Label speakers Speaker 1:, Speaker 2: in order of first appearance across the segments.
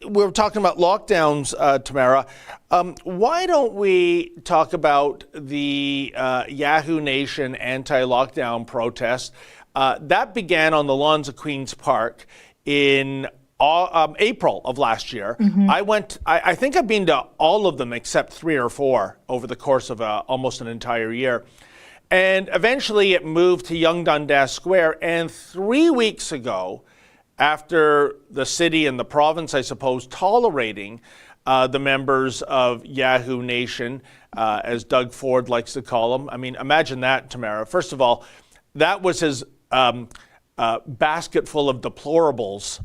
Speaker 1: We're talking about lockdowns, Tamara. Why don't we talk about the Yahoo Nation anti-lockdown protest that began on the lawns of Queen's Park in April of last year. I think I've been to all of them except 3 or 4 over the course of almost an entire year. And eventually it moved to Yonge Dundas Square. And 3 weeks ago, after the city and the province, I suppose, tolerating the members of Yahoo Nation, as Doug Ford likes to call them. I mean, imagine that, Tamara. First of all, that was his basket full of deplorables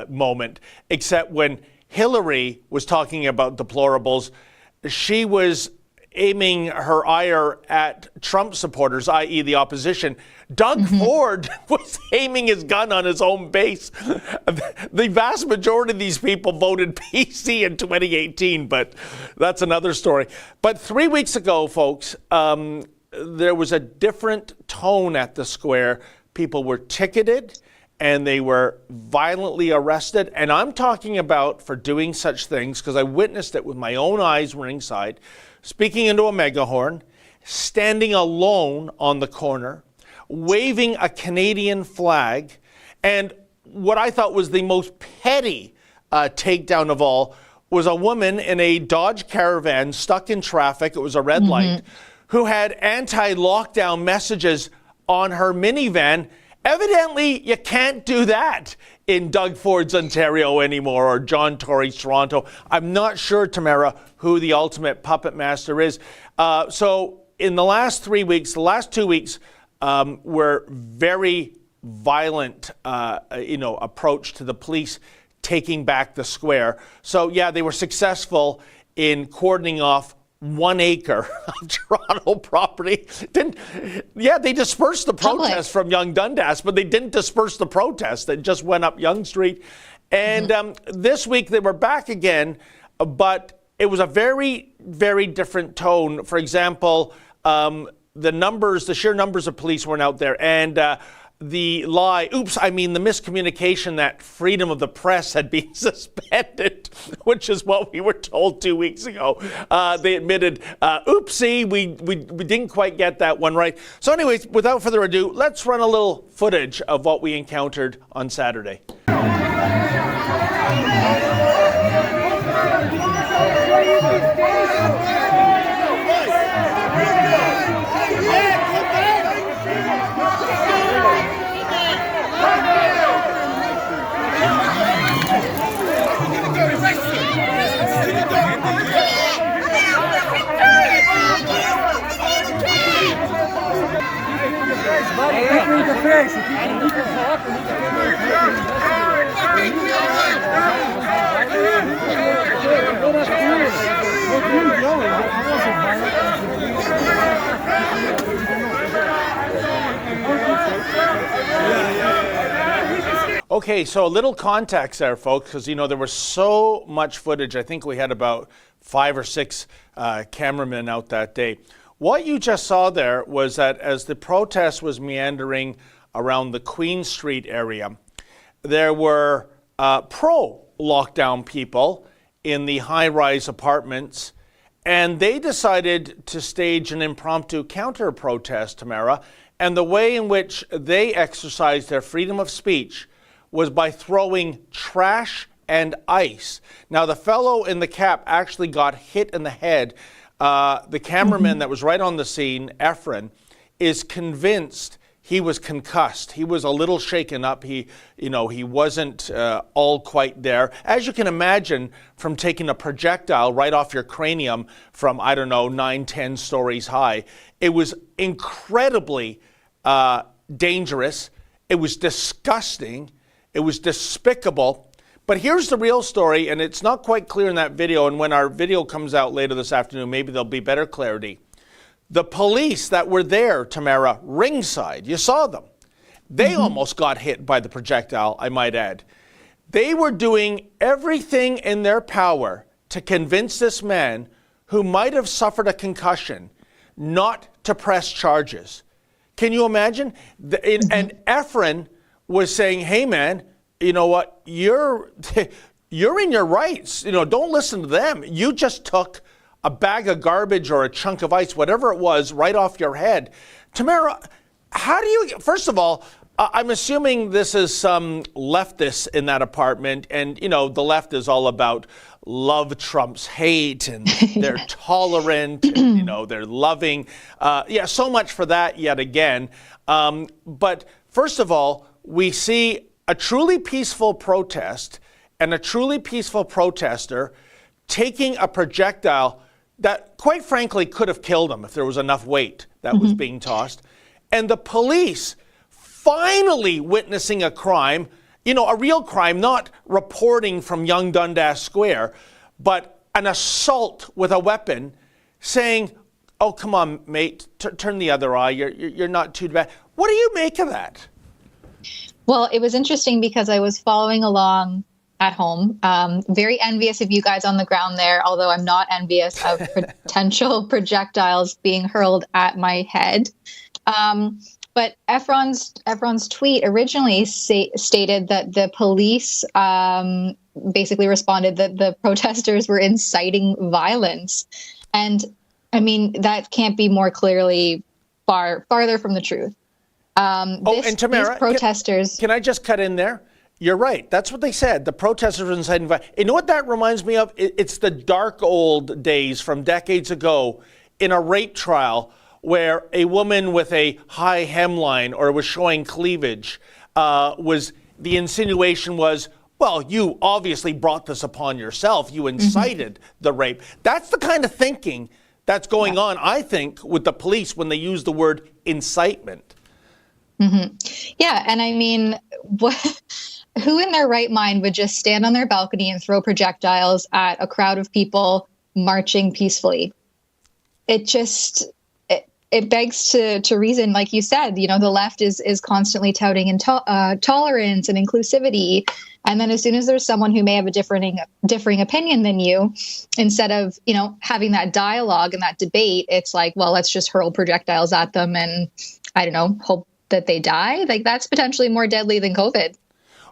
Speaker 1: moment, except when Hillary was talking about deplorables, she was aiming her ire at Trump supporters, i.e. the opposition. Doug Ford was aiming his gun on his own base. The vast majority of these people voted PC in 2018, but that's another story. But 3 weeks ago, folks, there was a different tone at the square. People were ticketed and they were violently arrested. And I'm talking about for doing such things, because I witnessed it with my own eyes ringside, speaking into a megahorn, standing alone on the corner, waving a Canadian flag, and what I thought was the most petty takedown of all was a woman in a Dodge Caravan stuck in traffic, it was a red light, who had anti-lockdown messages on her minivan. Evidently, you can't do that in Doug Ford's Ontario anymore, or John Tory's Toronto. I'm not sure, Tamara, who the ultimate puppet master is. So in the last 3 weeks, the last 2 weeks were very violent, approach to the police taking back the square. So yeah, they were successful in cordoning off 1 acre of Toronto property. They dispersed the protest from Yonge Dundas, but they didn't disperse the protest. It just went up Yonge Street. And this week they were back again, but it was a very, very different tone. For example, the sheer numbers of police weren't out there, and the miscommunication that freedom of the press had been suspended, which is what we were told 2 weeks ago. They admitted, oopsie, we didn't quite get that one right. So anyways, without further ado, let's run a little footage of what we encountered on Saturday. Okay, so a little context there, folks, because, there was so much footage. I think we had about 5 or 6 cameramen out that day. What you just saw there was that as the protest was meandering around the Queen Street area, there were pro-lockdown people in the high-rise apartments, and they decided to stage an impromptu counter-protest, Tamara, and the way in which they exercised their freedom of speech was by throwing trash and ice. Now, the fellow in the cap actually got hit in the head. The cameraman that was right on the scene, Efren, is convinced he was concussed. He was a little shaken up. He wasn't all quite there. As you can imagine from taking a projectile right off your cranium from, 9, 10 stories high. It was incredibly dangerous. It was disgusting. It was despicable. But here's the real story, and it's not quite clear in that video, and when our video comes out later this afternoon, maybe there'll be better clarity. The police that were there, Tamara, ringside, you saw them. They almost got hit by the projectile, I might add. They were doing everything in their power to convince this man, who might have suffered a concussion, not to press charges. Can you imagine? And Efren was saying, hey man, you know what, you're in your rights. Don't listen to them. You just took a bag of garbage or a chunk of ice, whatever it was, right off your head. Tamara, how do you, first of all, I'm assuming this is some leftists in that apartment, and the left is all about love trumps hate, and they're tolerant, and, they're loving. So much for that yet again. But first of all, we see a truly peaceful protest and a truly peaceful protester taking a projectile that, quite frankly, could have killed him if there was enough weight that was being tossed. And the police finally witnessing a crime, a real crime, not reporting from Yonge Dundas Square, but an assault with a weapon, saying, oh, come on, mate, turn the other eye, you're not too bad. What do you make of that?
Speaker 2: Well, it was interesting because I was following along at home, very envious of you guys on the ground there, although I'm not envious of potential projectiles being hurled at my head. But Efron's tweet originally stated that the police basically responded that the protesters were inciting violence. And I mean, that can't be more clearly farther from the truth.
Speaker 1: And Tamara,
Speaker 2: these protesters...
Speaker 1: Can I just cut in there? You're right. That's what they said. The protesters were inciting violence. You know what that reminds me of? It's the dark old days from decades ago in a rape trial, where a woman with a high hemline or was showing cleavage, the insinuation was, well, you obviously brought this upon yourself. You incited the rape. That's the kind of thinking that's going on, I think, with the police when they use the word incitement.
Speaker 2: Yeah, and I mean, who in their right mind would just stand on their balcony and throw projectiles at a crowd of people marching peacefully? It begs to reason, like you said, the left is constantly touting tolerance and inclusivity. And then as soon as there's someone who may have a differing opinion than you, instead of, having that dialogue and that debate, it's like, well, let's just hurl projectiles at them and, I don't know, hope that they die. Like, that's potentially more deadly than COVID.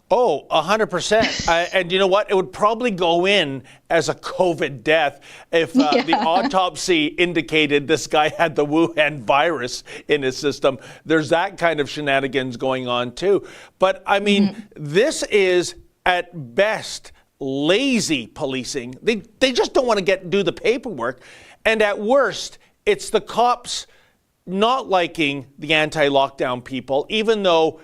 Speaker 1: Oh, 100%. And you know what? It would probably go in as a COVID death if the autopsy indicated this guy had the Wuhan virus in his system. There's that kind of shenanigans going on too. But I mean, this is at best lazy policing. They just don't want to do the paperwork. And at worst, it's the cops not liking the anti-lockdown people, even though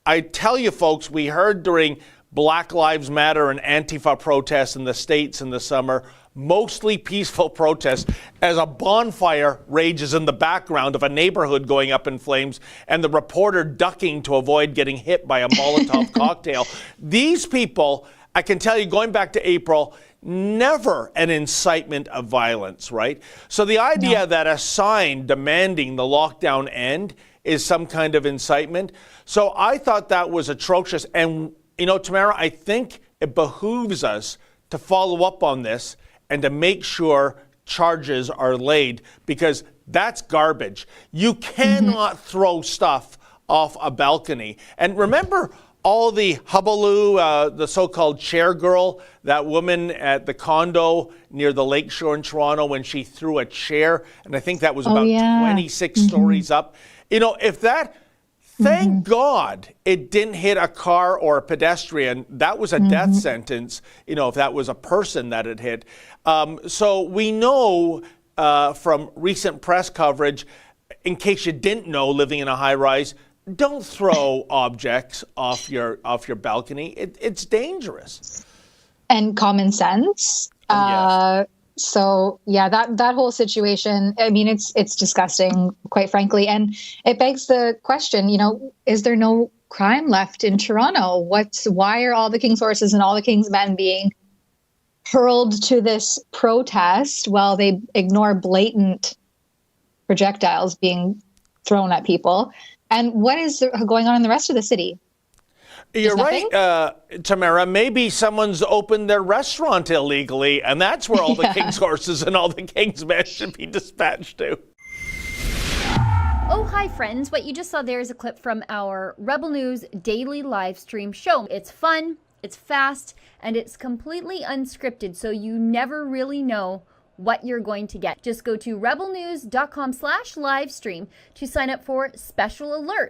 Speaker 1: I tell you, folks, we heard during Black Lives Matter and Antifa protests in the States in the summer, mostly peaceful protests, as a bonfire rages in the background of a neighborhood going up in flames and the reporter ducking to avoid getting hit by a Molotov cocktail. These people, I can tell you, going back to April, never an incitement of violence, right? So the idea that a sign demanding the lockdown end is some kind of incitement. So I thought that was atrocious. And, Tamara, I think it behooves us to follow up on this and to make sure charges are laid, because that's garbage. You cannot throw stuff off a balcony. And remember all the hullabaloo, the so-called chair girl, that woman at the condo near the lakeshore in Toronto when she threw a chair, and I think that was about 26 stories up. Thank God it didn't hit a car or a pedestrian. That was a death sentence, if that was a person that it hit. So we know from recent press coverage, in case you didn't know, living in a high rise, don't throw objects off your balcony. It's dangerous.
Speaker 2: And common sense.
Speaker 1: Yes.
Speaker 2: So yeah, that whole situation, I mean, it's disgusting, quite frankly. And it begs the question, is there no crime left in Toronto. Why are all the King's horses and all the King's men being hurled to this protest while they ignore blatant projectiles being thrown at people? And what is going on in the rest of the city?
Speaker 1: You're right, Tamara. Maybe someone's opened their restaurant illegally, and that's where all the King's horses and all the King's men should be dispatched to.
Speaker 3: Oh, hi, friends. What you just saw there is a clip from our Rebel News daily live stream show. It's fun, it's fast, and it's completely unscripted, so you never really know what you're going to get. Just go to rebelnews.com/livestream to sign up for special alerts.